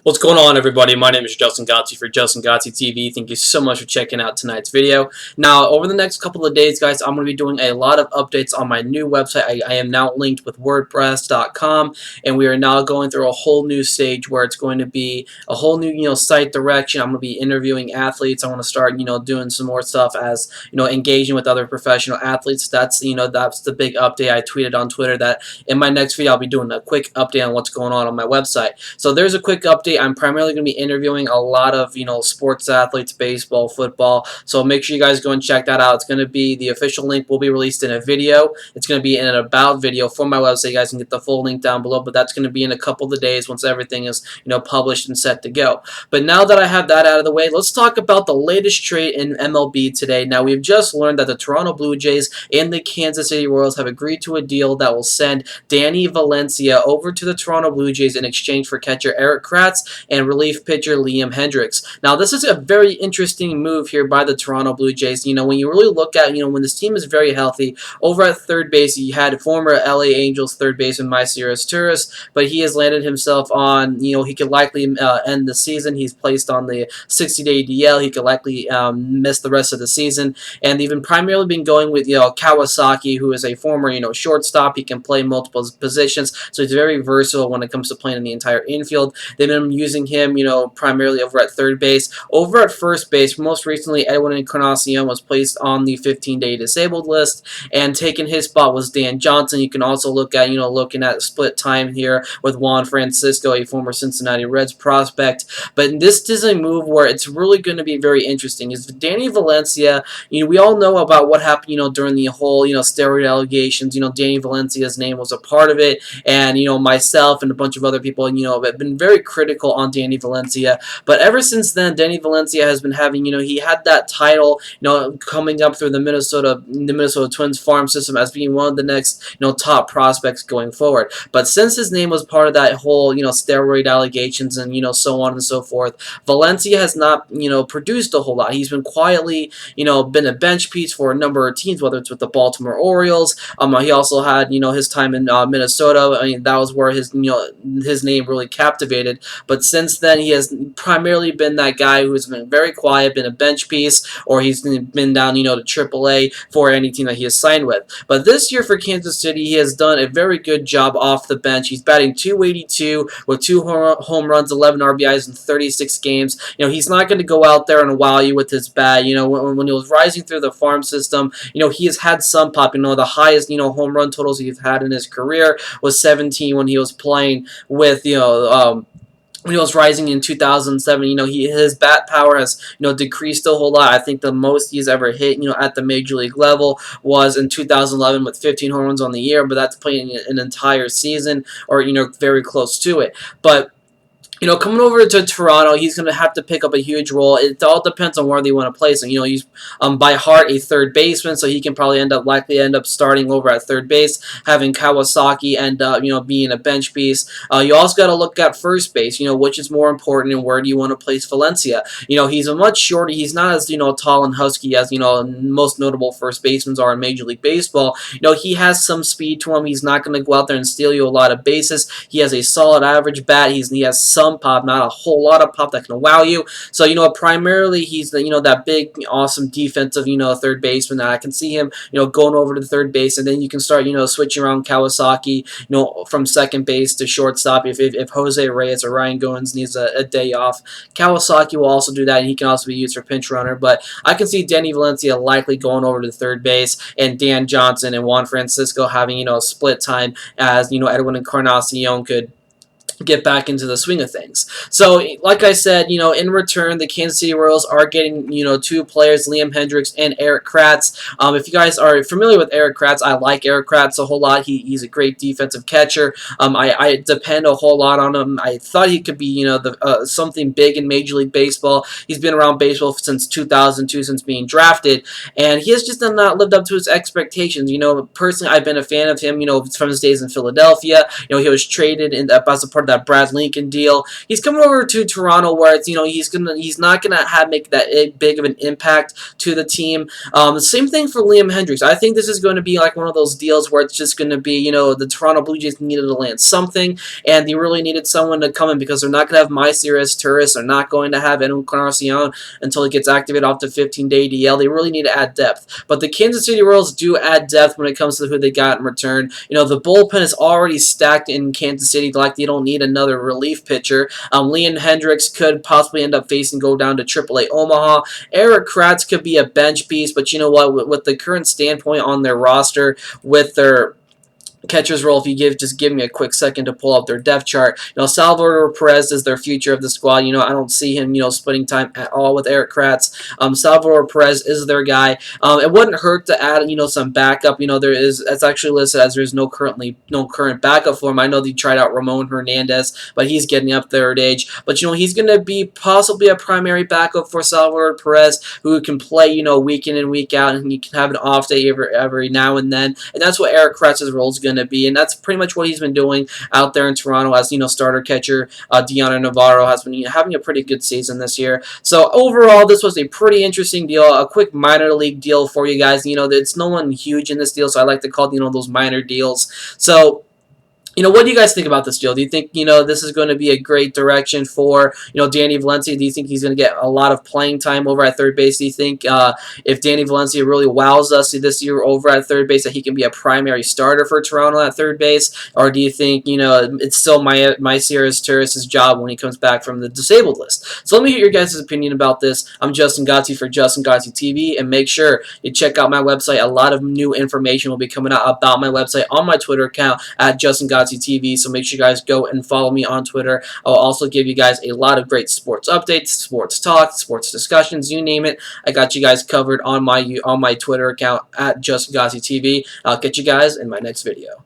What's going on, everybody? My name is Justin Godsey for Justin Godsey TV. Thank you so much for checking out tonight's video. Now, over the next couple of days, guys, I'm going to be doing a lot of updates on my new website. I am now linked with WordPress.com, and we are now going through a whole new stage where it's going to be a whole new, site direction. I'm going to be interviewing athletes. I want to start, doing some more stuff as, engaging with other professional athletes. That's the big update. I tweeted on Twitter that in my next video, I'll be doing a quick update on what's going on my website. So there's a quick update. I'm primarily going to be interviewing a lot of, sports athletes, baseball, football. So make sure you guys go and check that out. It's going to be, the official link will be released in a video. It's going to be in an about video for my website. You guys can get the full link down below, but that's going to be in a couple of days once everything is, published and set to go. But now that I have that out of the way, let's talk about the latest trade in MLB today. Now, we've just learned that the Toronto Blue Jays and the Kansas City Royals have agreed to a deal that will send Danny Velencia over to the Toronto Blue Jays in exchange for catcher Erik Kratz and relief pitcher Hendriks. Now, this is a very interesting move here by the Toronto Blue Jays. When you really look at, when this team is very healthy, over at third base, you had former LA Angels third baseman Mycerius Turris, but he has landed himself on, he could likely end the season. He's placed on the 60-day DL. He could likely miss the rest of the season, and they've been primarily been going with, Kawasaki, who is a former, shortstop. He can play multiple positions, so he's very versatile when it comes to playing in the entire infield. They've been using him, primarily over at third base. Over at first base, most recently, Edwin Encarnacion was placed on the 15-day disabled list, and taking his spot was Dan Johnson. You can also look at, looking at split time here with Juan Francisco, a former Cincinnati Reds prospect. But this is a move where it's really going to be very interesting. Is Danny Velencia, we all know about what happened, during the whole, steroid allegations. Danny Valencia's name was a part of it, and, myself and a bunch of other people, have been very critical on Danny Velencia. But ever since then, Danny Velencia has been having, he had that title, coming up through the Minnesota Twins farm system as being one of the next, top prospects going forward. But since his name was part of that whole, steroid allegations and, so on and so forth, Valencia has not, produced a whole lot. He's been quietly, been a bench piece for a number of teams, whether it's with the Baltimore Orioles. He also had, his time in Minnesota. I mean, that was where his, his name really captivated. But since then, he has primarily been that guy who has been very quiet, been a bench piece, or he's been down, to AAA for any team that he has signed with. But this year for Kansas City, he has done a very good job off the bench. He's batting .282 with 2 home runs, 11 RBIs in 36 games. He's not going to go out there and wow you with his bat. When he was rising through the farm system, he has had some pop. The highest, home run totals he's had in his career was 17 when he was playing with, when he was rising in 2007, his bat power has, decreased a whole lot. I think the most he's ever hit, at the major league level was in 2011 with 15 home runs on the year, but that's playing an entire season or, very close to it. But coming over to Toronto, he's going to have to pick up a huge role. It all depends on where they want to place him. He's by heart a third baseman, so he can probably likely end up starting over at third base, having Kawasaki end up, being a bench piece. You also got to look at first base, which is more important and where do you want to place Valencia. He's a much shorter, he's not as, tall and husky as, most notable first basemen are in Major League Baseball. He has some speed to him. He's not going to go out there and steal you a lot of bases. He has a solid average bat. He has some pop, not a whole lot of pop that can wow you. So, primarily he's the, that big, awesome defensive, third baseman that I can see him, going over to the third base, and then you can start, switching around Kawasaki, from second base to shortstop if Jose Reyes or Ryan Goins needs a day off. Kawasaki will also do that, and he can also be used for pinch runner, but I can see Danny Valencia likely going over to third base, and Dan Johnson and Juan Francisco having, a split time as, Edwin Encarnacion could get back into the swing of things. So, like I said, in return, the Kansas City Royals are getting, 2 players, Hendriks and Erik Kratz. If you guys are familiar with Erik Kratz, I like Erik Kratz a whole lot. He's a great defensive catcher. I depend a whole lot on him. I thought he could be, something big in Major League Baseball. He's been around baseball since 2002, since being drafted, and he has just not lived up to his expectations. Personally, I've been a fan of him, from his days in Philadelphia. He was traded as a part of that Brad Lincoln deal. He's coming over to Toronto where it's, he's not gonna make that big of an impact to the team. The same thing for Liam Hendriks. I think this is going to be like one of those deals where it's just going to be, the Toronto Blue Jays needed to land something, and they really needed someone to come in because they're not going to have Myceres Turris. They're not going to have Encarnacion until he gets activated off the 15-day DL. They really need to add depth. But the Kansas City Royals do add depth when it comes to who they got in return. The bullpen is already stacked in Kansas City, like they don't need another relief pitcher. Liam Hendriks could possibly end up go down to AAA Omaha. Erik Kratz could be a bench piece, but you know what? With the current standpoint on their roster, with their catcher's role, if you just give me a quick second to pull up their depth chart. Salvador Perez is their future of the squad. I don't see him, splitting time at all with Erik Kratz. Salvador Perez is their guy. It wouldn't hurt to add, some backup. It's actually listed as there's no current backup for him. I know they tried out Ramon Hernandez, but he's getting up there at age. But he's going to be possibly a primary backup for Salvador Perez, who can play, week in and week out, and he can have an off day every now and then. And that's what Erik Kratz's role is going to be, and that's pretty much what he's been doing out there in Toronto as starter catcher. Deanna Navarro has been having a pretty good season this year. So overall, this was a pretty interesting deal, a quick minor league deal for you guys. It's no one huge in this deal, so I like to call those minor deals. So what do you guys think about this deal? Do you think, this is going to be a great direction for, Danny Velencia? Do you think he's going to get a lot of playing time over at third base? Do you think if Danny Velencia really wows us this year over at third base that he can be a primary starter for Toronto at third base? Or do you think, it's still Myceres Turris' job when he comes back from the disabled list? So let me hear your guys' opinion about this. I'm Justin Godsey for Justin Godsey TV, and make sure you check out my website. A lot of new information will be coming out about my website on my Twitter account at Justin Godsey TV, so make sure you guys go and follow me on Twitter. I'll also give you guys a lot of great sports updates, sports talk, sports discussions, you name it. I got you guys covered on my Twitter account at Justin Godsey TV. I'll catch you guys in my next video.